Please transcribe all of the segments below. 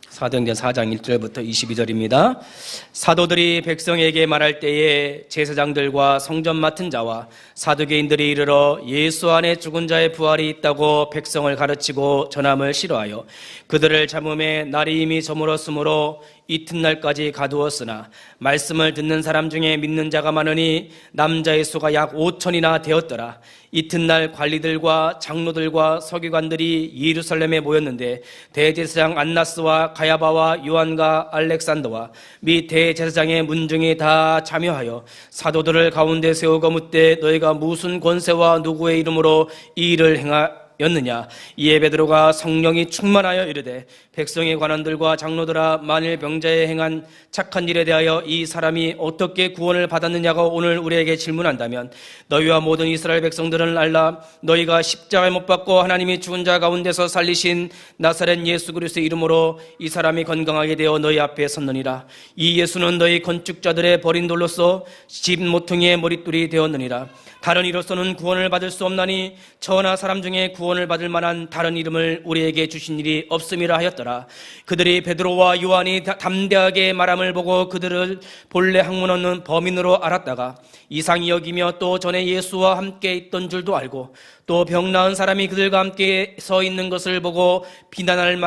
사도행전 4장 1절부터 22절입니다. 사도들이 백성에게 말할 때에 제사장들과 성전 맡은 자와 사두개인들이 이르러 예수 안에 죽은 자의 부활이 있다고 백성을 가르치고 전함을 싫어하여 그들을 잡음에 날이 이미 저물었으므로 이튿날까지 가두었으나 말씀을 듣는 사람 중에 믿는 자가 많으니 남자의 수가 약 5천이나 되었더라. 이튿날 관리들과 장로들과 서기관들이 예루살렘에 모였는데 대제사장 안나스와 가야바와 요한과 알렉산더와 및 대제사장의 문중이 다 참여하여 사도들을 가운데 세우고 묻되 너희가 무슨 권세와 누구의 이름으로 이 일을 행하였느냐. 이에 베드로가 성령이 충만하여 이르되 백성의 관원들과 장로들아, 만일 병자에 행한 착한 일에 대하여 이 사람이 어떻게 구원을 받았느냐고 오늘 우리에게 질문한다면 너희와 모든 이스라엘 백성들은 알라. 너희가 십자가에 못 박고 하나님이 죽은 자 가운데서 살리신 나사렛 예수 그리스도의 이름으로 이 사람이 건강하게 되어 너희 앞에 섰느니라. 이 예수는 너희 건축자들의 버린 돌로서 집 모퉁이의 머릿돌이 되었느니라. 다른 이로서는 구원을 받을 수 없나니 저나 사람 중에 구원을 받을 만한 다른 이름을 우리에게 주신 일이 없음이라 하였더라. 그들이 베드로와 요한이 담대하게 말함을 보고 그들을 본래 학문 없는 범인으로 알았다가 이상히 여기며 또 전에 예수와 함께 있던 줄도 알고 또 병 나은 사람이 그들과 함께 서 있는 것을 보고 비난할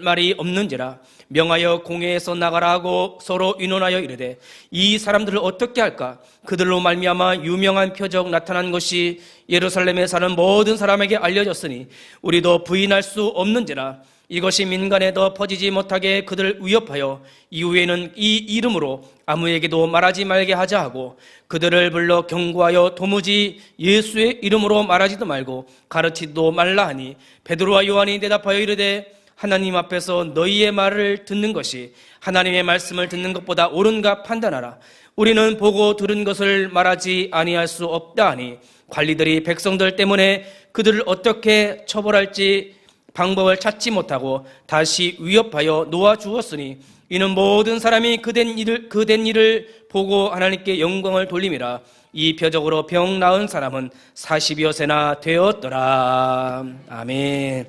말이 없는지라 명하여 공회에서 나가라 하고 서로 의논하여 이르되 이 사람들을 어떻게 할까? 그들로 말미암아 유명한 표적 나타난 것이 예루살렘에 사는 모든 사람에게 알려졌으니 우리도 부인할 수 없는지라. 이것이 민간에 더 퍼지지 못하게 그들을 위협하여 이후에는 이 이름으로 아무에게도 말하지 말게 하자 하고 그들을 불러 경고하여 도무지 예수의 이름으로 말하지도 말고 가르치지도 말라 하니 베드로와 요한이 대답하여 이르되 하나님 앞에서 너희의 말을 듣는 것이 하나님의 말씀을 듣는 것보다 옳은가 판단하라. 우리는 보고 들은 것을 말하지 아니할 수 없다 하니 관리들이 백성들 때문에 그들을 어떻게 처벌할지 방법을 찾지 못하고 다시 위협하여 놓아주었으니 이는 모든 사람이 그된 일을 보고 하나님께 영광을 돌림이라. 이 표적으로 병 나은 사람은 40여 세나 되었더라. 아멘.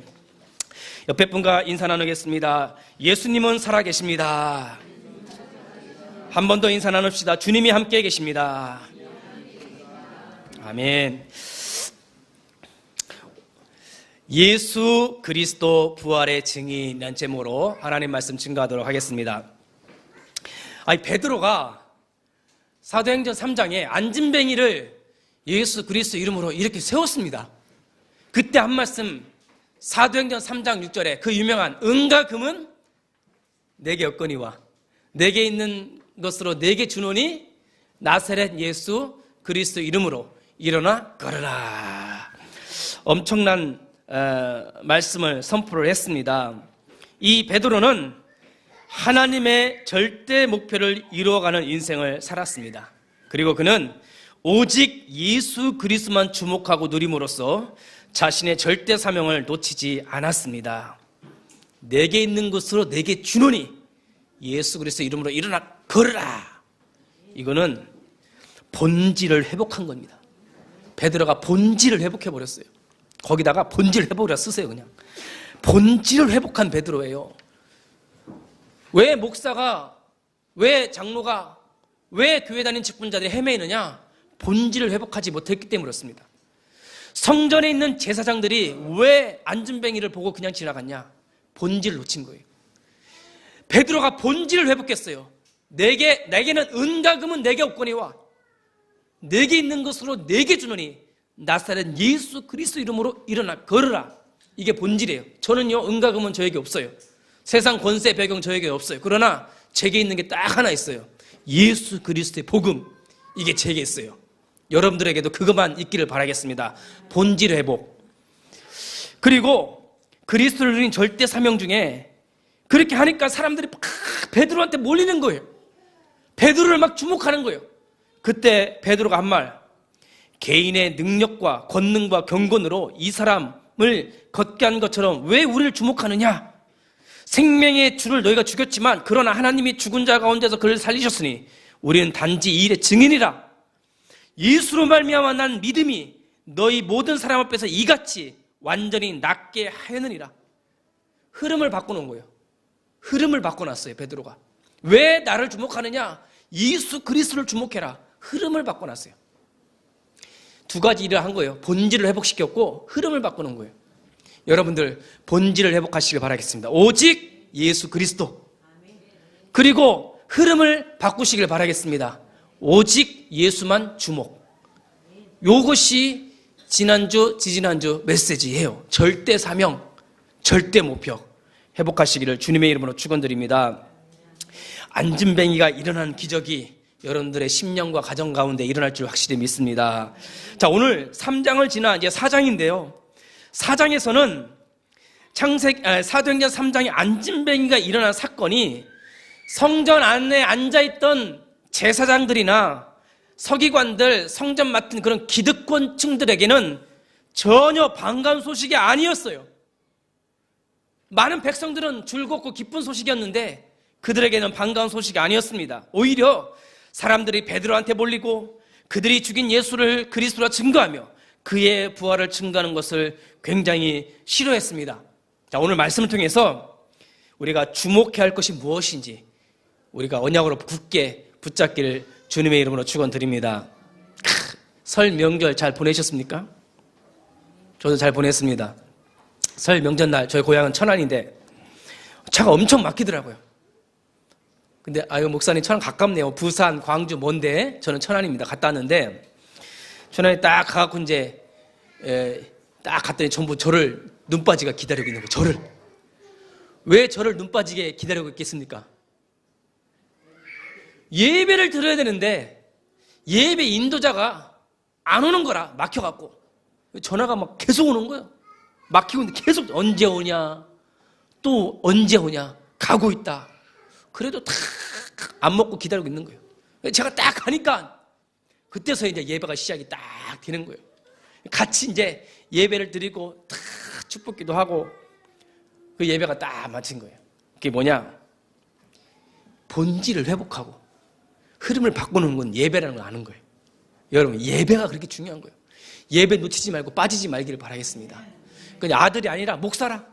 옆에 분과 인사 나누겠습니다. 예수님은 살아계십니다. 한 번 더 인사 나눕시다. 주님이 함께 계십니다. 아멘. 예수 그리스도 부활의 증인이라는 제목으로 하나님 말씀 증거하도록 하겠습니다. 베드로가 사도행전 3장에 안진뱅이를 예수 그리스도 이름으로 이렇게 세웠습니다. 그때 한 말씀 사도행전 3장 6절에 그 유명한 은과 금은 내게 없거니와 내게 있는 것으로 내게 주노니 나사렛 예수 그리스도 이름으로 일어나 걸어라. 엄청난 말씀을 선포를 했습니다. 이 베드로는 하나님의 절대 목표를 이루어가는 인생을 살았습니다. 그리고 그는 오직 예수 그리스도만 주목하고 누림으로써 자신의 절대 사명을 놓치지 않았습니다. 내게 있는 것으로 내게 주노니 예수 그리스도 이름으로 일어나 걸으라. 이거는 본질을 회복한 겁니다. 베드로가 본질을 회복해버렸어요. 거기다가 본질 회복이라 쓰세요. 그냥 본질을 회복한 베드로예요. 왜 목사가, 왜 장로가, 왜 교회 다니는 직분자들이 헤매이느냐? 본질을 회복하지 못했기 때문에 그렇습니다. 성전에 있는 제사장들이 왜 안진뱅이를 보고 그냥 지나갔냐? 본질을 놓친 거예요. 베드로가 본질을 회복했어요. 내게는 은과 금은 내게 없거니와 내게 있는 것으로 내게 주노니 나사렛 예수 그리스도 이름으로 일어나 걸으라. 이게 본질이에요. 저는요, 은과 금은 저에게 없어요. 세상 권세 배경 저에게 없어요. 그러나 제게 있는 게 딱 하나 있어요. 예수 그리스도의 복음. 이게 제게 있어요. 여러분들에게도 그것만 있기를 바라겠습니다. 본질 회복. 그리고 그리스도를 누린 절대 사명 중에 그렇게 하니까 사람들이 막 베드로한테 몰리는 거예요. 베드로를 막 주목하는 거예요. 그때 베드로가 한 말, 개인의 능력과 권능과 경건으로 이 사람을 걷게 한 것처럼 왜 우리를 주목하느냐? 생명의 주를 너희가 죽였지만 그러나 하나님이 죽은 자 가운데서 그를 살리셨으니 우리는 단지 이 일의 증인이라. 예수로 말미암아 난 믿음이 너희 모든 사람 앞에서 이같이 완전히 낫게 하였느니라. 흐름을 바꿔놓은 거예요. 흐름을 바꿔놨어요. 베드로가. 왜 나를 주목하느냐? 예수 그리스도를 주목해라. 흐름을 바꿔놨어요. 두 가지 일을 한 거예요. 본질을 회복시켰고 흐름을 바꾸는 거예요. 여러분들 본질을 회복하시길 바라겠습니다. 오직 예수 그리스도. 그리고 흐름을 바꾸시길 바라겠습니다. 오직 예수만 주목. 요것이 지난주, 지지난주 메시지예요. 절대 사명, 절대 목표. 회복하시기를 주님의 이름으로 축원드립니다. 안진뱅이가 일어난 기적이 여러분들의 심령과 가정 가운데 일어날 줄 확실히 믿습니다. 자, 오늘 3장을 지나 이제 4장인데요. 4장에서는 사도행전 3장에 안진뱅이가 일어난 사건이 성전 안에 앉아있던 제사장들이나 서기관들, 성전 맡은 그런 기득권층들에게는 전혀 반가운 소식이 아니었어요. 많은 백성들은 즐겁고 기쁜 소식이었는데 그들에게는 반가운 소식이 아니었습니다. 오히려 사람들이 베드로한테 몰리고 그들이 죽인 예수를 그리스도라 증거하며 그의 부활을 증거하는 것을 굉장히 싫어했습니다. 자, 오늘 말씀을 통해서 우리가 주목해야 할 것이 무엇인지 우리가 언약으로 굳게 붙잡기를 주님의 이름으로 축원드립니다. 설 명절 잘 보내셨습니까? 저도 잘 보냈습니다. 설 명절날 저희 고향은 천안인데 차가 엄청 막히더라고요. 근데 아유 목사님 천안 가깝네요. 부산, 광주 먼데 저는 천안입니다. 갔다 왔는데 천안에 딱 가갖고 이제 딱 갔더니 전부 저를 눈빠지가 기다리고 있는 거예요. 저를. 왜 저를 눈빠지게 기다리고 있겠습니까? 예배를 드려야 되는데 예배 인도자가 안 오는 거라 막혀갖고 전화가 막 계속 오는 거예요. 막히고 있는데 계속 언제 오냐 또 언제 오냐 가고 있다. 그래도 다 안 먹고 기다리고 있는 거예요. 제가 딱 가니까 그때서 이제 예배가 시작이 딱 되는 거예요. 같이 이제 예배를 드리고 다 축복기도 하고 그 예배가 딱 마친 거예요. 그게 뭐냐? 본질을 회복하고 흐름을 바꾸는 건 예배라는 걸 아는 거예요. 여러분 예배가 그렇게 중요한 거예요. 예배 놓치지 말고 빠지지 말기를 바라겠습니다. 그냥 아들이 아니라 목사라.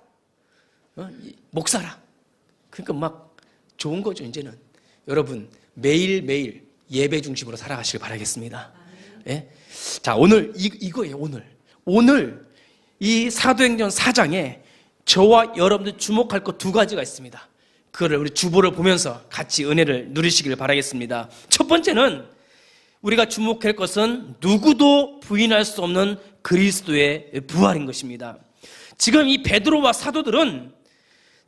목사라. 그러니까 막 좋은 거죠. 이제는 여러분 매일매일 예배 중심으로 살아가시길 바라겠습니다. 예? 자, 오늘 이거예요. 오늘 이 사도행전 4장에 저와 여러분들 주목할 것 두 가지가 있습니다. 그거를 우리 주보를 보면서 같이 은혜를 누리시길 바라겠습니다. 첫 번째는 우리가 주목할 것은 누구도 부인할 수 없는 그리스도의 부활인 것입니다. 지금 이 베드로와 사도들은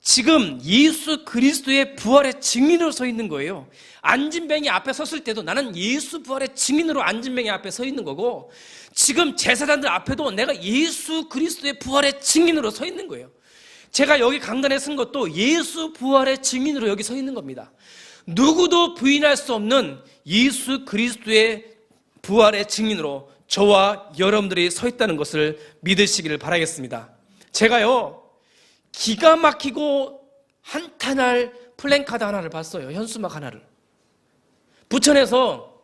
지금 예수 그리스도의 부활의 증인으로 서 있는 거예요. 안진뱅이 앞에 섰을 때도 나는 예수 부활의 증인으로 안진뱅이 앞에 서 있는 거고 지금 제사장들 앞에도 내가 예수 그리스도의 부활의 증인으로 서 있는 거예요. 제가 여기 강단에 쓴 것도 예수 부활의 증인으로 여기 서 있는 겁니다. 누구도 부인할 수 없는 예수 그리스도의 부활의 증인으로 저와 여러분들이 서 있다는 것을 믿으시기를 바라겠습니다. 제가요 기가 막히고 한탄할 플랜카드 하나를 봤어요. 현수막 하나를. 부천에서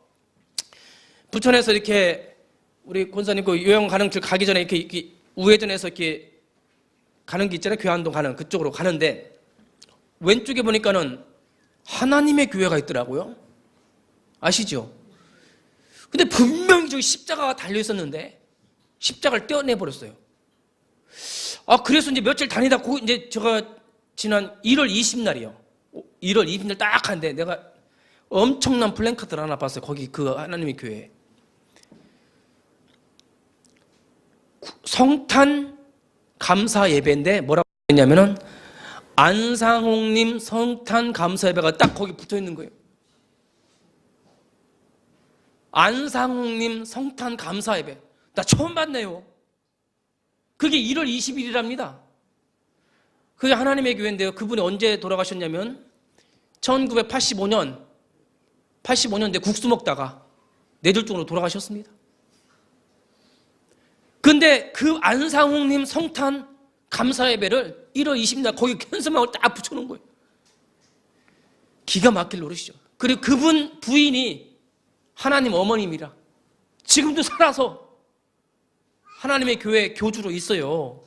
이렇게 우리 권사님 그 요양 가는 길 가기 전에 이렇게 우회전해서 이렇게 가는 길 있잖아요. 교환동 가는 그쪽으로 가는데 왼쪽에 보니까는 하나님의 교회가 있더라고요. 아시죠? 근데 분명히 저기 십자가가 달려 있었는데 십자가를 떼어내 버렸어요. 그래서 이제 며칠 다니다 이제 제가 지난 1월 20날이요. 1월 20날 딱 하는데 내가 엄청난 플랜카드를 하나 봤어요. 거기 그 하나님의 교회에. 성탄 감사 예배인데 뭐라고 했냐면은 안상홍님 성탄 감사 예배가 딱 거기 붙어 있는 거예요. 안상홍님 성탄 감사 예배. 나 처음 봤네요. 그게 1월 20일이랍니다. 그게 하나님의 교회인데요. 그분이 언제 돌아가셨냐면 1985년대 국수 먹다가 뇌졸중으로 돌아가셨습니다. 근데 그 안상홍님 성탄 감사 예배를 1월 20일 거기 현수막을 딱 붙여놓은 거예요. 기가 막힐 노릇이죠. 그리고 그분 부인이 하나님 어머님이라 지금도 살아서 하나님의 교회 교주로 있어요.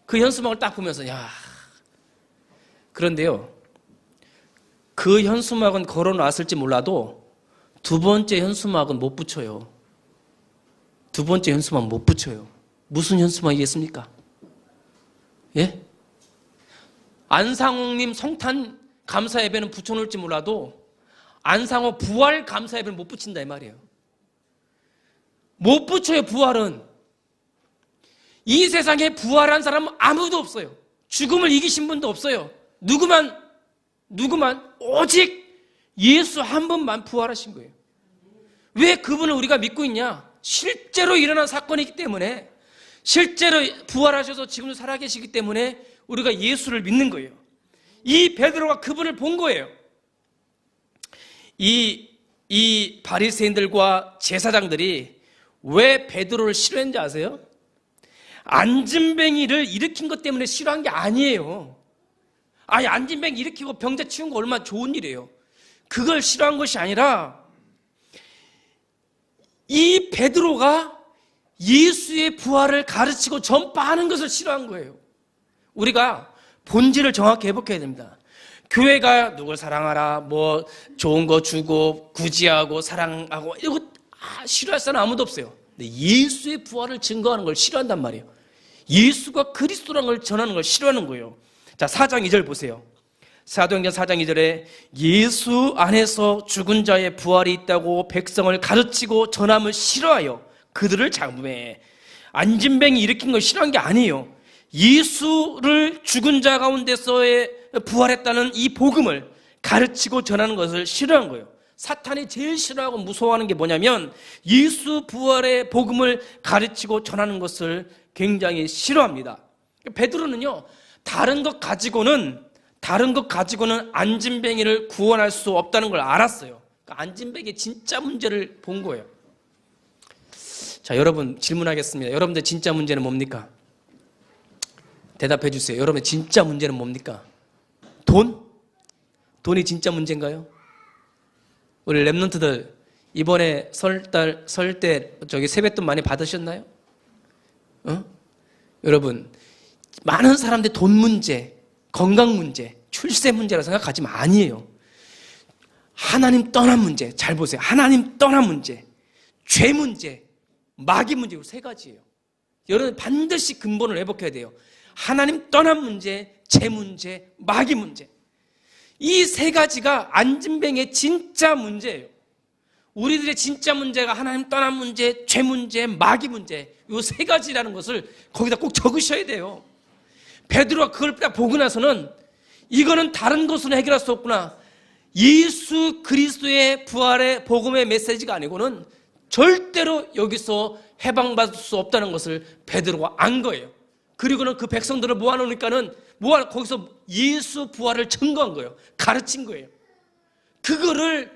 그 현수막을 딱 보면서 그런데요 그 현수막은 걸어놨을지 몰라도 두 번째 현수막은 못 붙여요. 두 번째 현수막 못 붙여요. 무슨 현수막이겠습니까? 예? 안상홍님 성탄 감사 예배는 붙여놓을지 몰라도 안상호 부활 감사 예배는 못 붙인다 이 말이에요. 못 붙여요. 부활은. 이 세상에 부활한 사람은 아무도 없어요. 죽음을 이기신 분도 없어요. 누구만 오직 예수 한 분만 부활하신 거예요. 왜 그분을 우리가 믿고 있냐? 실제로 일어난 사건이기 때문에, 실제로 부활하셔서 지금도 살아계시기 때문에 우리가 예수를 믿는 거예요. 이 베드로가 그분을 본 거예요. 이 바리새인들과 제사장들이 왜 베드로를 싫어했는지 아세요? 안진뱅이를 일으킨 것 때문에 싫어한 게 아니에요. 아니, 안진뱅이 일으키고 병자 치운 거 얼마나 좋은 일이에요. 그걸 싫어한 것이 아니라 이 베드로가 예수의 부활을 가르치고 전파하는 것을 싫어한 거예요. 우리가 본질을 정확히 회복해야 됩니다. 교회가 누굴 사랑하라, 뭐 좋은 거 주고 구제하고 사랑하고 이거 싫어할 사람 아무도 없어요. 근데 예수의 부활을 증거하는 걸 싫어한단 말이에요. 예수가 그리스도라는 걸 전하는 걸 싫어하는 거예요. 자, 4장 2절 보세요. 사도행전 4장 2절에 예수 안에서 죽은 자의 부활이 있다고 백성을 가르치고 전함을 싫어하여 그들을 잡음해. 안진뱅이 일으킨 걸 싫어한 게 아니에요. 예수를 죽은 자 가운데서의 부활했다는 이 복음을 가르치고 전하는 것을 싫어한 거예요. 사탄이 제일 싫어하고 무서워하는 게 뭐냐면 예수 부활의 복음을 가르치고 전하는 것을 굉장히 싫어합니다. 베드로는요, 다른 것 가지고는 안진뱅이를 구원할 수 없다는 걸 알았어요. 그러니까 안진뱅이의 진짜 문제를 본 거예요. 자, 여러분 질문하겠습니다. 여러분들 진짜 문제는 뭡니까? 대답해 주세요. 여러분의 진짜 문제는 뭡니까? 돈? 돈이 진짜 문제인가요? 우리 랩런트들 이번에 설 때 세뱃돈 많이 받으셨나요? 여러분, 많은 사람들이 돈 문제, 건강 문제, 출세 문제라고 생각하지만 아니에요. 하나님 떠난 문제, 잘 보세요. 하나님 떠난 문제, 죄 문제, 마귀 문제, 이 세 가지예요. 여러분 반드시 근본을 회복해야 돼요. 하나님 떠난 문제, 죄 문제, 마귀 문제. 이 세 가지가 안진뱅이의 진짜 문제예요. 우리들의 진짜 문제가 하나님 떠난 문제, 죄 문제, 마귀 문제, 이 세 가지라는 것을 거기다 꼭 적으셔야 돼요. 베드로가 그걸 딱 보고 나서는 이거는 다른 것으로 해결할 수 없구나. 예수 그리스도의 부활의 복음의 메시지가 아니고는 절대로 여기서 해방받을 수 없다는 것을 베드로가 안 거예요. 그리고는 그 백성들을 모아놓으니까는 거기서 예수 부활을 증거한 거예요. 가르친 거예요. 그거를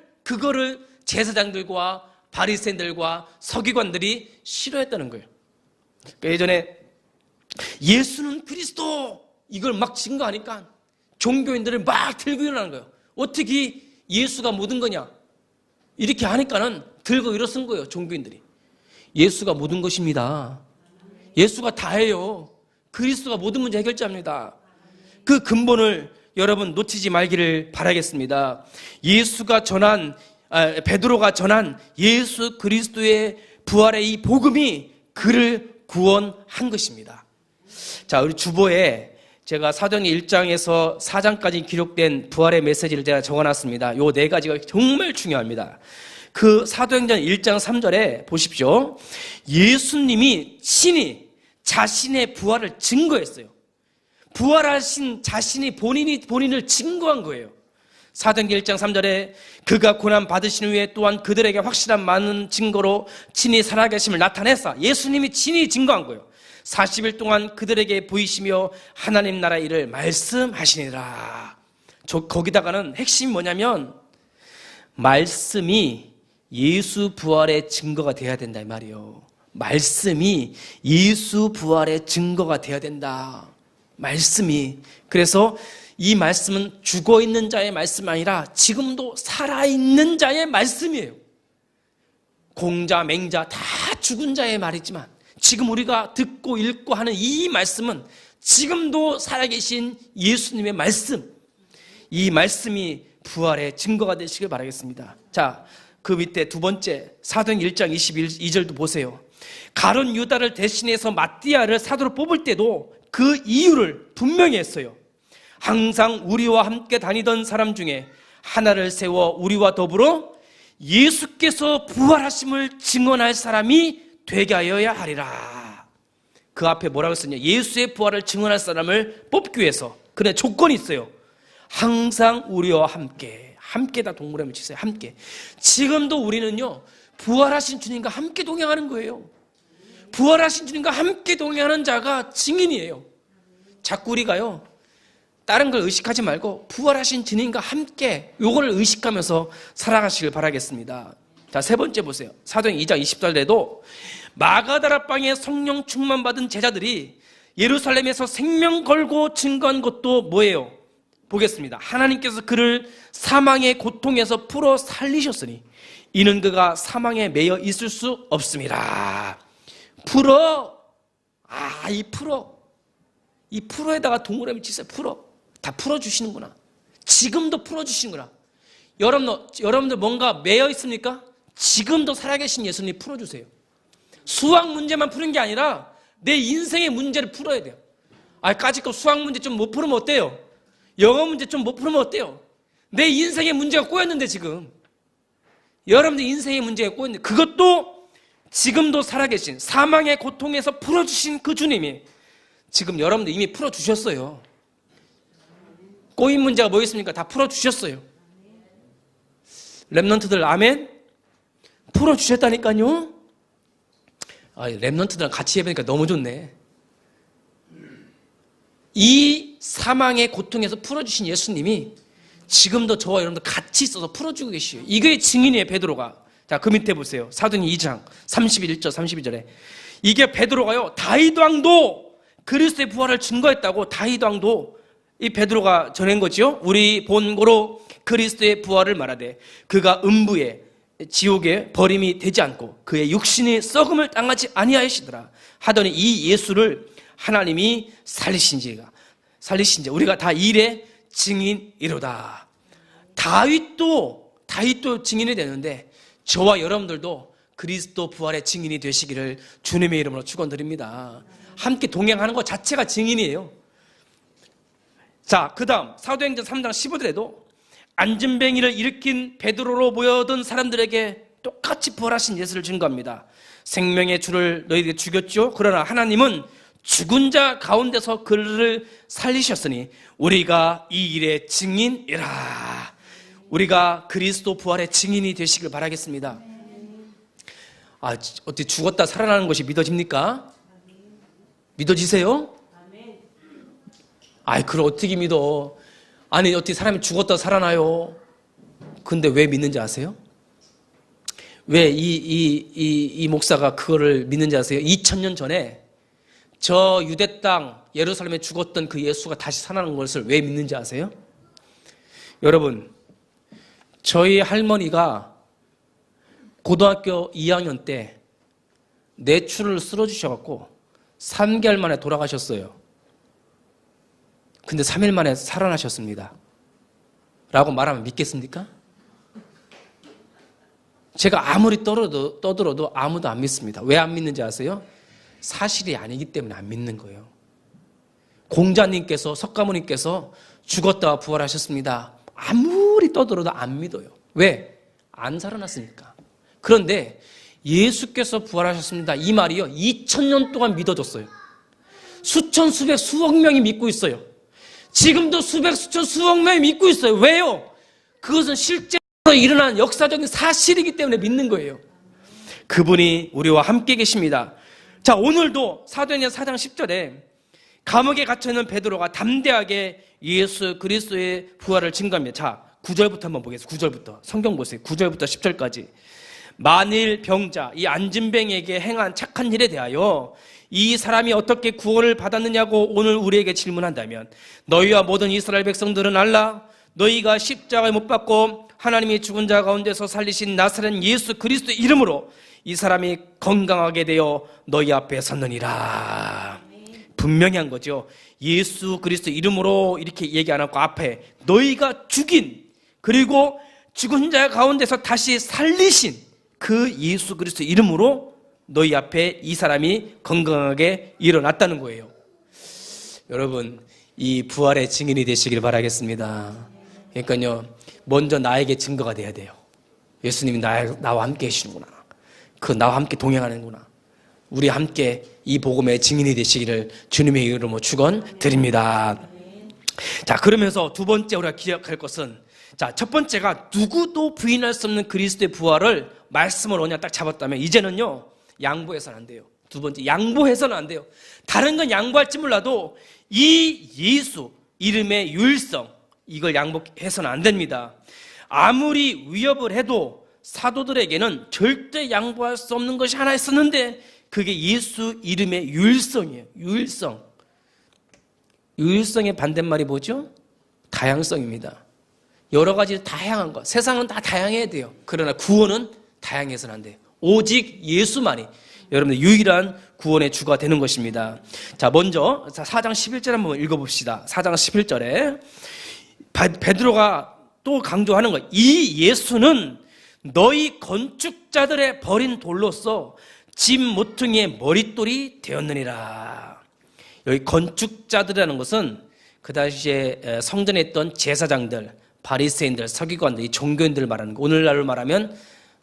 제사장들과 바리새인들과 서기관들이 싫어했다는 거예요. 그러니까 예전에 예수는 그리스도 이걸 막 증거하니까 종교인들을 막 들고 일어나는 거예요. 어떻게 예수가 모든 거냐? 이렇게 하니까는 들고 일어선 거예요. 종교인들이. 예수가 모든 것입니다. 예수가 다예요. 그리스도가 모든 문제 해결자입니다. 그 근본을 여러분 놓치지 말기를 바라겠습니다. 베드로가 전한 예수 그리스도의 부활의 이 복음이 그를 구원한 것입니다. 자, 우리 주보에 제가 사도행전 1장에서 4장까지 기록된 부활의 메시지를 제가 적어놨습니다. 요 네 가지가 정말 중요합니다. 그 사도행전 1장 3절에 보십시오. 예수님이 친히 자신의 부활을 증거했어요. 부활하신 자신이 본인을 증거한 거예요. 사도행전 1장 3절에 그가 고난 받으신 후에 또한 그들에게 확실한 많은 증거로 친히 살아계심을 나타내사 예수님이 친히 증거한 거예요. 40일 동안 그들에게 보이시며 하나님 나라 일을 말씀하시니라. 거기다가는 핵심이 뭐냐면 말씀이 예수 부활의 증거가 돼야 된다 이 말이에요. 말씀이 예수 부활의 증거가 돼야 된다. 말씀이. 그래서 이 말씀은 죽어있는 자의 말씀이 아니라 지금도 살아있는 자의 말씀이에요. 공자, 맹자 다 죽은 자의 말이지만 지금 우리가 듣고 읽고 하는 이 말씀은 지금도 살아계신 예수님의 말씀. 이 말씀이 부활의 증거가 되시길 바라겠습니다. 자, 그 밑에 두 번째 사도행 1장 22절도 보세요. 가룟 유다를 대신해서 마띠아를 사도로 뽑을 때도 그 이유를 분명히 했어요. 항상 우리와 함께 다니던 사람 중에 하나를 세워 우리와 더불어 예수께서 부활하심을 증언할 사람이 되게 하여야 하리라. 그 앞에 뭐라고 했었냐? 예수의 부활을 증언할 사람을 뽑기 위해서. 그런데 조건이 있어요. 항상 우리와 함께다 동그라미 치세요. 함께. 지금도 우리는요, 부활하신 주님과 함께 동행하는 거예요. 부활하신 주님과 함께 동행하는 자가 증인이에요. 자꾸 우리가요, 다른 걸 의식하지 말고 부활하신 주님과 함께 요거를 의식하면서 살아가시길 바라겠습니다. 자, 세 번째 보세요. 사도행 2장 20절에도 마가다라 방에 성령 충만 받은 제자들이 예루살렘에서 생명 걸고 증거한 것도 뭐예요? 보겠습니다. 하나님께서 그를 사망의 고통에서 풀어 살리셨으니 이는 그가 사망에 매여 있을 수 없습니다. 이 풀어에다가 동그라미 치세요. 다 풀어주시는구나. 지금도 풀어주시는구나. 여러분들 뭔가 매여 있습니까? 지금도 살아계신 예수님이 풀어주세요. 수학 문제만 푸는 게 아니라 내 인생의 문제를 풀어야 돼요. 까짓거 수학 문제 좀 못 풀으면 어때요? 영어 문제 좀 못 풀으면 어때요? 내 인생의 문제가 꼬였는데 지금 여러분들 인생의 문제가 꼬였는데 그것도 지금도 살아계신 사망의 고통에서 풀어주신 그 주님이 지금 여러분들 이미 풀어주셨어요. 꼬인 문제가 뭐 있습니까? 다 풀어주셨어요. 랩런트들 아멘? 풀어주셨다니까요. 랩런트들랑 같이 해보니까 너무 좋네. 이 사망의 고통에서 풀어주신 예수님이 지금도 저와 여러분들 같이 있어서 풀어주고 계시요. 이게 증인이에요. 베드로가. 자, 그 밑에 보세요. 사도행 2장 31절 32절에 이게 베드로가요, 다윗 왕도 그리스도의 부활을 증거했다고. 다윗 왕도 이 베드로가 전한 거죠. 우리 본고로 그리스도의 부활을 말하되 그가 음부에 지옥에 버림이 되지 않고 그의 육신이 썩음을 당하지 아니하시더라 하더니 이 예수를 하나님이 살리신지 우리가 다 일의 증인이로다. 다윗도 증인이 되는데 저와 여러분들도 그리스도 부활의 증인이 되시기를 주님의 이름으로 축원드립니다. 함께 동행하는 것 자체가 증인이에요. 자, 그 다음 사도행전 3장 15절에도 안진뱅이를 일으킨 베드로로 모여든 사람들에게 똑같이 부활하신 예수를 증거합니다. 생명의 주를 너희에게 죽였죠. 그러나 하나님은 죽은 자 가운데서 그를 살리셨으니 우리가 이 일의 증인이라. 우리가 그리스도 부활의 증인이 되시길 바라겠습니다. 어떻게 죽었다 살아나는 것이 믿어집니까? 믿어지세요? 그걸 어떻게 믿어? 어떻게 사람이 죽었다 살아나요? 근데 왜 믿는지 아세요? 왜 이 목사가 그거를 믿는지 아세요? 2000년 전에 저 유대 땅 예루살렘에 죽었던 그 예수가 다시 살아난 것을 왜 믿는지 아세요? 여러분, 저희 할머니가 고등학교 2학년 때 뇌출을 쓰러지셔갖고 3개월 만에 돌아가셨어요. 근데 3일 만에 살아나셨습니다. 라고 말하면 믿겠습니까? 제가 아무리 떠들어도 아무도 안 믿습니다. 왜 안 믿는지 아세요? 사실이 아니기 때문에 안 믿는 거예요. 공자님께서, 석가모니께서 죽었다가 부활하셨습니다. 아무리 떠들어도 안 믿어요. 왜? 안 살아났으니까. 그런데 예수께서 부활하셨습니다. 이 말이요, 2000년 동안 믿어졌어요. 수천, 수백, 수억 명이 믿고 있어요. 지금도 수백, 수천, 수억 명이 믿고 있어요. 왜요? 그것은 실제로 일어난 역사적인 사실이기 때문에 믿는 거예요. 그분이 우리와 함께 계십니다. 자, 오늘도 사도행전 4장 10절에 감옥에 갇혀있는 베드로가 담대하게 예수 그리스도의 부활을 증거합니다. 자, 9절부터 한번 보겠습니다. 9절부터. 성경 보세요. 9절부터 10절까지. 만일 병자, 이 안진뱅에게 행한 착한 일에 대하여 이 사람이 어떻게 구원을 받았느냐고 오늘 우리에게 질문한다면 너희와 모든 이스라엘 백성들은 알라. 너희가 십자가에 못 박고 하나님이 죽은 자 가운데서 살리신 나사렛 예수 그리스도의 이름으로 이 사람이 건강하게 되어 너희 앞에 섰느니라. 분명히 한 거죠. 예수 그리스도 이름으로 이렇게 얘기 안 하고 앞에 너희가 죽인 그리고 죽은 자 가운데서 다시 살리신 그 예수 그리스도 이름으로 너희 앞에 이 사람이 건강하게 일어났다는 거예요. 여러분, 이 부활의 증인이 되시길 바라겠습니다. 그러니까요, 먼저 나에게 증거가 돼야 돼요. 예수님이 나와 함께 계시는구나. 나와 함께 동행하는구나. 우리 함께 이 복음의 증인이 되시기를 주님의 이름으로 축원드립니다. 자, 그러면서 두 번째 우리가 기억할 것은, 자, 첫 번째가 누구도 부인할 수 없는 그리스도의 부활을 말씀으로 그냥 딱 잡았다면, 이제는요, 양보해서는 안 돼요. 두 번째, 양보해서는 안 돼요. 다른 건 양보할지 몰라도 이 예수 이름의 유일성, 이걸 양보해서는 안 됩니다. 아무리 위협을 해도 사도들에게는 절대 양보할 수 없는 것이 하나 있었는데, 그게 예수 이름의 유일성이에요. 유일성. 유일성의 반대말이 뭐죠? 다양성입니다. 여러 가지 다양한 것. 세상은 다 다양해야 돼요. 그러나 구원은 다양해서는 안 돼요. 오직 예수만이 여러분들 유일한 구원의 주가 되는 것입니다. 자, 먼저 4장 11절 한번 읽어봅시다. 4장 11절에 베드로가 또 강조하는 것, 이 예수는 너희 건축자들의 버린 돌로서 집 모퉁이의 머릿돌이 되었느니라. 여기 건축자들이라는 것은 그 당시에 성전에 있던 제사장들, 바리새인들, 서기관들, 이 종교인들을 말하는 거. 오늘날로 말하면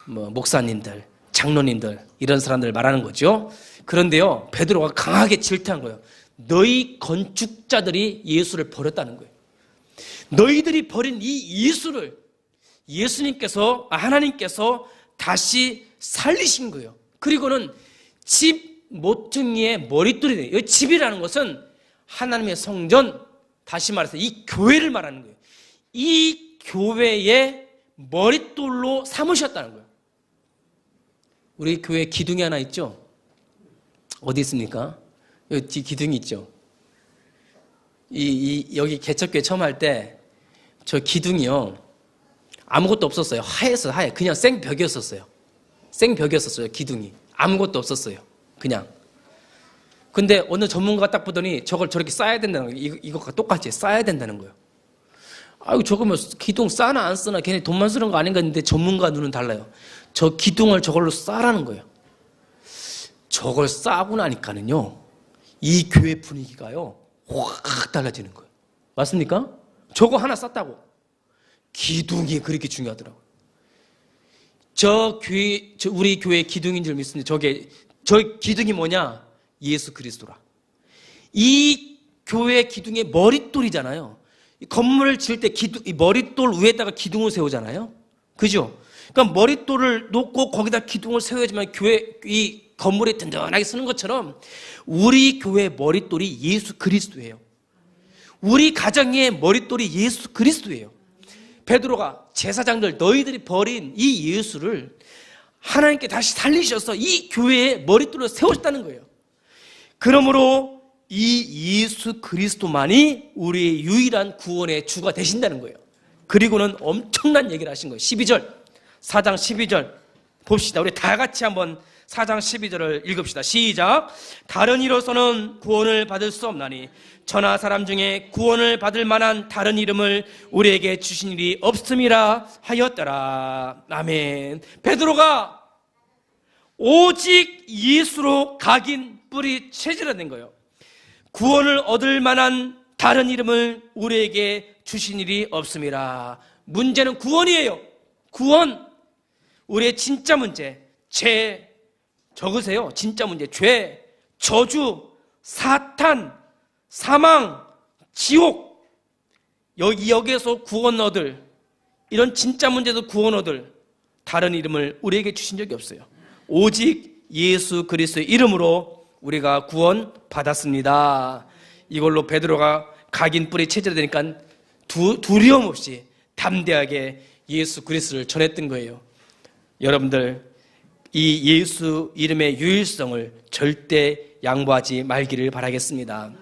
목사님들, 장로님들, 이런 사람들을 말하는 거죠. 그런데요, 베드로가 강하게 질타한 거예요. 너희 건축자들이 예수를 버렸다는 거예요. 너희들이 버린 이 예수를 하나님께서 다시 살리신 거예요. 그리고는 집 모퉁이의 머릿돌이 돼요. 이 집이라는 것은 하나님의 성전, 다시 말해서 이 교회를 말하는 거예요. 이 교회의 머릿돌로 삼으셨다는 거예요. 우리 교회 기둥이 하나 있죠? 어디 있습니까? 여기 기둥이 있죠? 여기 개척교회 처음 할 때 저 기둥이요, 아무것도 없었어요. 하얘. 그냥 생벽이었었어요. 기둥이. 아무것도 없었어요. 그냥. 근데 어느 전문가가 딱 보더니 저걸 저렇게 쌓아야 된다는 거예요. 이것과 똑같이 쌓아야 된다는 거예요. 아유, 저거 뭐 기둥 싸나 안 쓰나 걔네 돈만 쓰는 거 아닌가 했는데 전문가 눈은 달라요. 저 기둥을 저걸로 쌓으라는 거예요. 저걸 쌓고 나니까는요, 이 교회 분위기가요 확 달라지는 거예요. 맞습니까? 저거 하나 쌓다고 기둥이 그렇게 중요하더라고요. 우리 교회 기둥인 줄 믿습니다. 저 기둥이 뭐냐? 예수 그리스도라. 이 교회 기둥의 머릿돌이잖아요. 건물을 지을 때 이 머릿돌 위에다가 기둥을 세우잖아요. 그죠? 그러니까 머릿돌을 놓고 거기다 기둥을 세워야지만 이 건물이 든든하게 서는 것처럼 우리 교회의 머릿돌이 예수 그리스도예요. 우리 가정의 머릿돌이 예수 그리스도예요. 베드로가 제사장들 너희들이 버린 이 예수를 하나님께 다시 살리셔서 이 교회의 머릿돌을 세우셨다는 거예요. 그러므로 이 예수 그리스도만이 우리의 유일한 구원의 주가 되신다는 거예요. 그리고는 엄청난 얘기를 하신 거예요. 12절, 4장 12절 봅시다. 우리 다 같이 한번 4장 12절을 읽읍시다. 시작. 다른 이로서는 구원을 받을 수 없나니 천하 사람 중에 구원을 받을 만한 다른 이름을 우리에게 주신 일이 없음이라 하였더라. 아멘. 베드로가 오직 예수로 각인 뿌리 체질화된 거예요. 구원을 얻을 만한 다른 이름을 우리에게 주신 일이 없음이라. 문제는 구원이에요. 구원. 우리의 진짜 문제, 적으세요. 진짜 문제, 죄, 저주, 사탄, 사망, 지옥. 여기에서 구원 얻을, 이런 진짜 문제도 구원 얻을 다른 이름을 우리에게 주신 적이 없어요. 오직 예수 그리스도의 이름으로 우리가 구원 받았습니다. 이걸로 베드로가 각인 뿌리 체질되니까 두려움 없이 담대하게 예수 그리스도를 전했던 거예요. 여러분들, 이 예수 이름의 유일성을 절대 양보하지 말기를 바라겠습니다.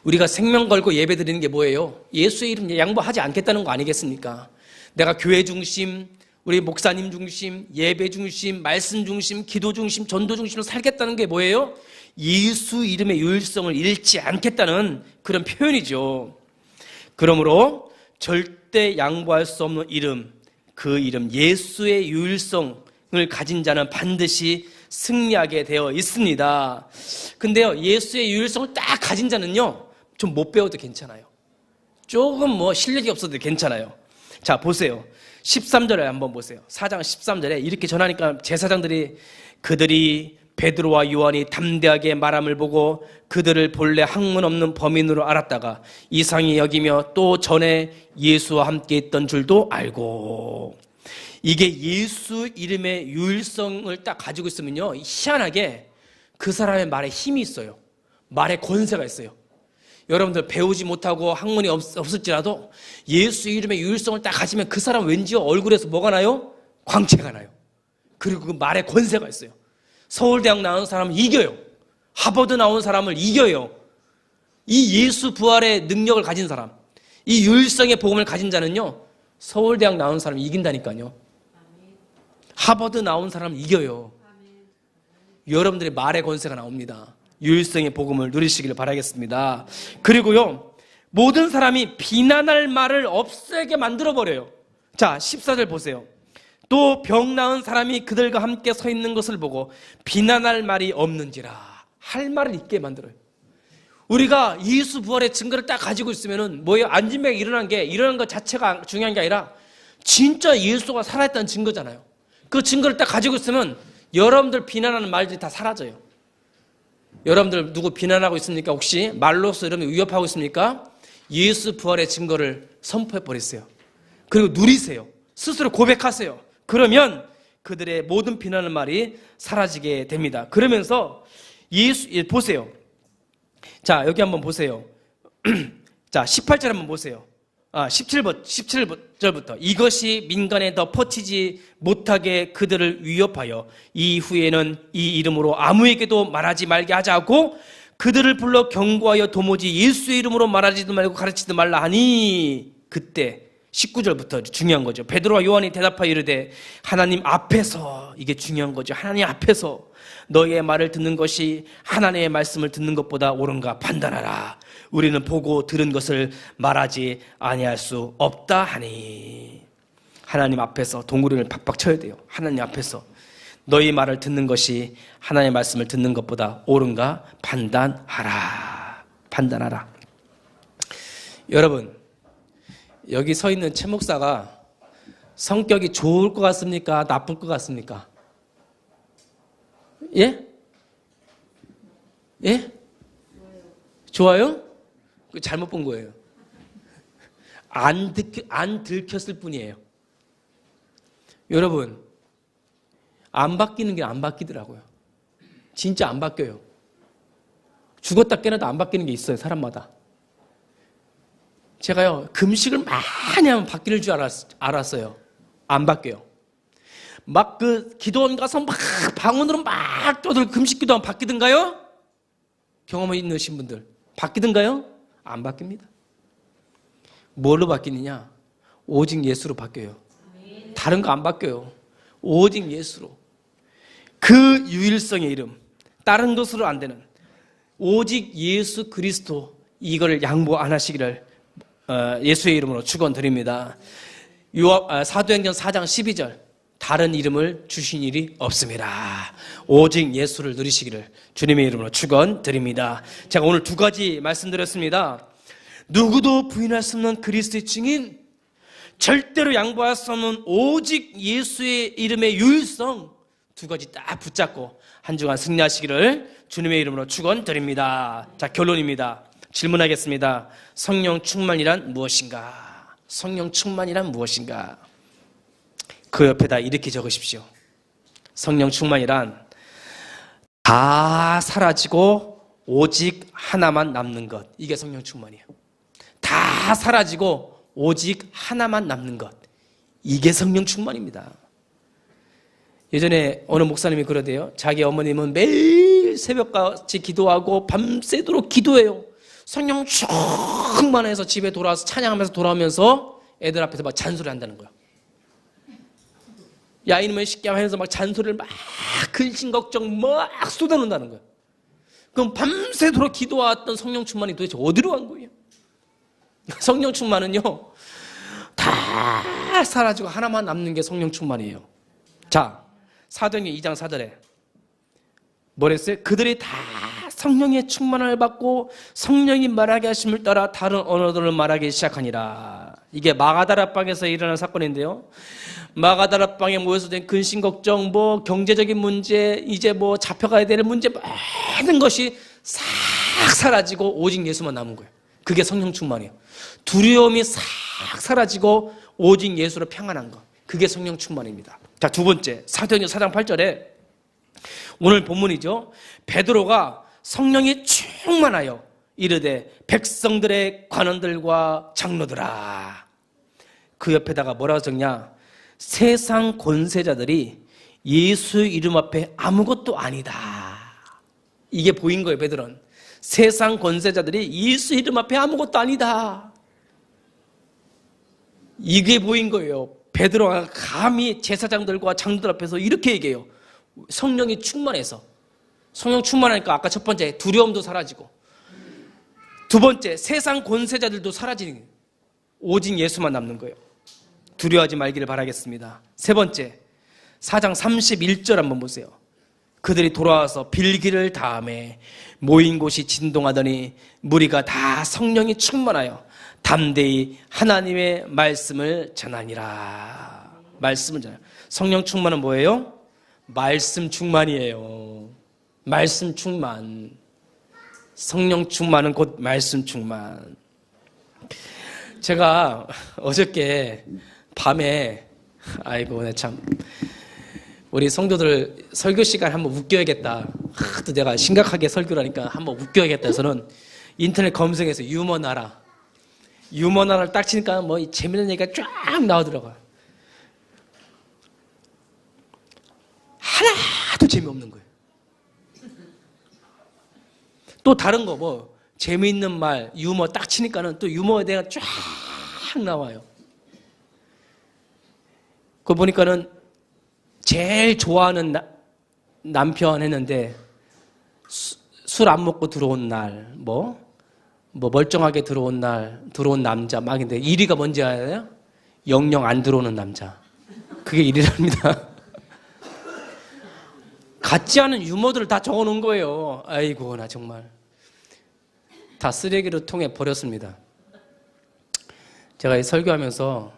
우리가 생명 걸고 예배 드리는 게 뭐예요? 예수의 이름 양보하지 않겠다는 거 아니겠습니까? 내가 교회 중심, 우리 목사님 중심, 예배 중심, 말씀 중심, 기도 중심, 전도 중심으로 살겠다는 게 뭐예요? 예수 이름의 유일성을 잃지 않겠다는 그런 표현이죠. 그러므로 절대 양보할 수 없는 이름, 그 이름 예수의 유일성을 가진 자는 반드시 승리하게 되어 있습니다. 근데요, 예수의 유일성을 딱 가진 자는요, 좀 못 배워도 괜찮아요. 조금 뭐 실력이 없어도 괜찮아요. 자, 보세요. 13절에 한번 보세요. 4장 13절에 이렇게 전하니까 제사장들이 그들이 베드로와 요한이 담대하게 말함을 보고 그들을 본래 학문 없는 범인으로 알았다가 이상히 여기며 또 전에 예수와 함께 있던 줄도 알고. 이게 예수 이름의 유일성을 딱 가지고 있으면요, 희한하게 그 사람의 말에 힘이 있어요. 말에 권세가 있어요. 여러분들 배우지 못하고 학문이 없을지라도 예수 이름의 유일성을 딱 가지면 그 사람 왠지 얼굴에서 뭐가 나요? 광채가 나요. 그리고 그 말에 권세가 있어요. 서울대학 나온 사람을 이겨요. 하버드 나온 사람을 이겨요. 이 예수 부활의 능력을 가진 사람, 이 유일성의 복음을 가진 자는요, 서울대학 나온 사람을 이긴다니까요. 하버드 나온 사람을 이겨요. 여러분들의 말의 권세가 나옵니다. 유일성의 복음을 누리시기를 바라겠습니다. 그리고요, 모든 사람이 비난할 말을 없애게 만들어버려요. 자, 14절 보세요. 또 병 나은 사람이 그들과 함께 서 있는 것을 보고 비난할 말이 없는지라. 할 말을 있게 만들어요. 우리가 예수 부활의 증거를 딱 가지고 있으면은 뭐예요? 안진뱅이 일어난 것 자체가 중요한 게 아니라 진짜 예수가 살아있다는 증거잖아요. 그 증거를 딱 가지고 있으면 여러분들 비난하는 말들이 다 사라져요. 여러분들 누구 비난하고 있습니까? 혹시 말로서 여러분들 위협하고 있습니까? 예수 부활의 증거를 선포해 버리세요. 그리고 누리세요. 스스로 고백하세요. 그러면 그들의 모든 비난의 말이 사라지게 됩니다. 그러면서 보세요. 자, 여기 한번 보세요. 자, 18절 한번 보세요. 17절부터 이것이 민간에 더 퍼지지 못하게 그들을 위협하여 이후에는 이 이름으로 아무에게도 말하지 말게 하자고 그들을 불러 경고하여 도무지 예수의 이름으로 말하지도 말고 가르치지도 말라 하니, 그때 19절부터 중요한 거죠. 베드로와 요한이 대답하여 이르되 하나님 앞에서, 이게 중요한 거죠. 하나님 앞에서 너희의 말을 듣는 것이 하나님의 말씀을 듣는 것보다 옳은가 판단하라. 우리는 보고 들은 것을 말하지 아니할 수 없다 하니. 하나님 앞에서 동구리를 팍팍 쳐야 돼요. 하나님 앞에서 너희 말을 듣는 것이 하나님의 말씀을 듣는 것보다 옳은가 판단하라. 판단하라. 여러분, 여기 서 있는 최 목사가 성격이 좋을 것 같습니까? 나쁠 것 같습니까? 예? 예? 좋아요? 잘못 본 거예요. 안 들켰을 뿐이에요. 여러분, 안 바뀌는 게 안 바뀌더라고요. 진짜 안 바뀌어요. 죽었다 깨어나도 안 바뀌는 게 있어요, 사람마다. 제가요, 금식을 많이 하면 바뀔 줄 알았어요. 안 바뀌어요. 막 기도원 가서 막 방언으로 막 떠들 금식 기도하면 바뀌던가요? 경험이 있으신 분들. 바뀌던가요? 안 바뀝니다. 뭘로 바뀌느냐? 오직 예수로 바뀌어요. 다른 거 안 바뀌어요. 오직 예수로. 그 유일성의 이름, 다른 것으로 안 되는 오직 예수 그리스도, 이거를 양보 안 하시기를 예수의 이름으로 축원드립니다. 사도행전 4장 12절, 다른 이름을 주신 일이 없습니다. 오직 예수를 누리시기를 주님의 이름으로 축원드립니다. 제가 오늘 두 가지 말씀드렸습니다. 누구도 부인할 수 없는 그리스도의 증인, 절대로 양보할 수 없는 오직 예수의 이름의 유일성, 두 가지 딱 붙잡고 한 주간 승리하시기를 주님의 이름으로 축원드립니다. 자, 결론입니다. 질문하겠습니다. 성령 충만이란 무엇인가? 성령 충만이란 무엇인가? 그 옆에다 이렇게 적으십시오. 성령 충만이란 다 사라지고 오직 하나만 남는 것. 이게 성령 충만이에요. 다 사라지고 오직 하나만 남는 것. 이게 성령 충만입니다. 예전에 어느 목사님이 그러대요. 자기 어머님은 매일 새벽같이 기도하고 밤새도록 기도해요. 성령 충만해서 집에 돌아와서 찬양하면서 돌아오면서 애들 앞에서 막 잔소리 한다는 거야. 야, 이놈의 새끼야 하면서 막 잔소리를 막 근심 걱정 막 쏟아놓는다는 거야. 그럼 밤새도록 기도왔던 성령 충만이 도대체 어디로 간 거예요? 성령 충만은요, 다 사라지고 하나만 남는 게 성령 충만이에요. 자, 사도행전 2장 4절에 뭐랬어요? 그들이 다 성령의 충만을 받고 성령이 말하게 하심을 따라 다른 언어들을 말하기 시작하니라. 이게 마가다라방에서 일어난 사건인데요. 마가다라방에 모여서 된 근심 걱정, 경제적인 문제, 이제 잡혀가야 될 문제, 모든 것이 싹 사라지고 오직 예수만 남은 거예요. 그게 성령 충만이에요. 두려움이 싹 사라지고 오직 예수로 평안한 거. 그게 성령 충만입니다. 자, 두 번째, 사도행전 4장 8절에 오늘 본문이죠. 베드로가 성령이 충만하여 이르되 백성들의 관원들과 장로들아. 그 옆에다가 뭐라고 적냐? 세상 권세자들이 예수 이름 앞에 아무것도 아니다. 이게 보인 거예요. 베드로는 세상 권세자들이 예수 이름 앞에 아무것도 아니다. 이게 보인 거예요. 베드로가 감히 제사장들과 장로들 앞에서 이렇게 얘기해요. 성령이 충만해서. 성령 충만하니까 아까 첫 번째 두려움도 사라지고, 두 번째 세상 권세자들도 사라지는 거예요. 오직 예수만 남는 거예요. 두려워하지 말기를 바라겠습니다. 세 번째, 4장 31절 한번 보세요. 그들이 돌아와서 빌기를 다음에 모인 곳이 진동하더니 무리가 다 성령이 충만하여 담대히 하나님의 말씀을 전하니라. 말씀을 전하니라. 성령 충만은 뭐예요? 말씀 충만이에요. 말씀 충만. 성령 충만은 곧 말씀 충만. 제가 어저께 밤에 참 우리 성도들 설교 시간 한번 웃겨야겠다. 하도 내가 심각하게 설교를 하니까 한번 웃겨야겠다 해서는 인터넷 검색해서 유머나라. 유머나라를 딱 치니까 재밌는 얘기가 쫙 나오더라고요. 하나도 재미없는 거예요. 또 다른 거 재미있는 말, 유머 딱 치니까는 또 유머에 대해 쫙 나와요. 그거 보니까는 제일 좋아하는 남편 했는데 술 안 먹고 들어온 날, 멀쩡하게 들어온 날, 들어온 남자 막인데 1위가 뭔지 알아요? 영영 안 들어오는 남자. 그게 1위랍니다. 같지 않은 유머들을 다 적어놓은 거예요. 아이고, 나 정말 다 쓰레기로 통에 버렸습니다. 제가 이 설교하면서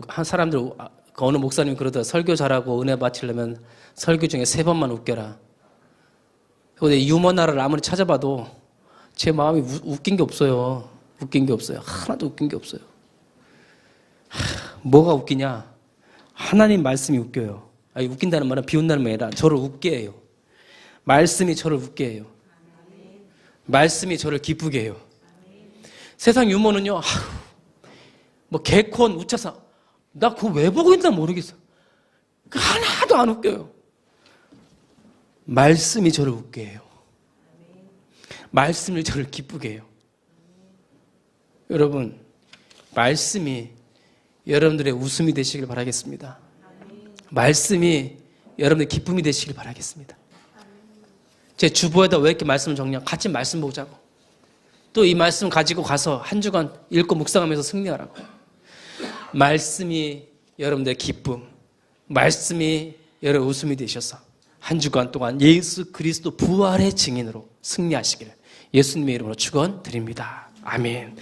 한 사람들, 어느 목사님이 그러더라고요. 설교 잘하고 은혜 받치려면 설교 중에 3번만 웃겨라. 근데 유머나라를 아무리 찾아봐도 제 마음이 웃긴 게 없어요. 웃긴 게 없어요. 하나도 웃긴 게 없어요. 뭐가 웃기냐? 하나님 말씀이 웃겨요. 웃긴다는 말은 비웃는 말이 아니라 저를 웃게 해요. 말씀이 저를 웃게 해요. 말씀이 저를 기쁘게 해요. 세상 유머는요, 개콘, 우차사, 나 그거 왜 보고 있나 모르겠어. 하나도 안 웃겨요. 말씀이 저를 웃게 해요. 말씀이 저를 기쁘게 해요. 여러분, 말씀이 여러분들의 웃음이 되시길 바라겠습니다. 말씀이 여러분의 기쁨이 되시길 바라겠습니다. 제 주보에다 왜 이렇게 말씀을 적냐? 같이 말씀 보자고. 또 이 말씀 가지고 가서 한 주간 읽고 묵상하면서 승리하라고. 말씀이 여러분들의 기쁨, 말씀이 여러분의 웃음이 되셔서 한 주간 동안 예수 그리스도 부활의 증인으로 승리하시기를 예수님의 이름으로 축원드립니다. 아멘.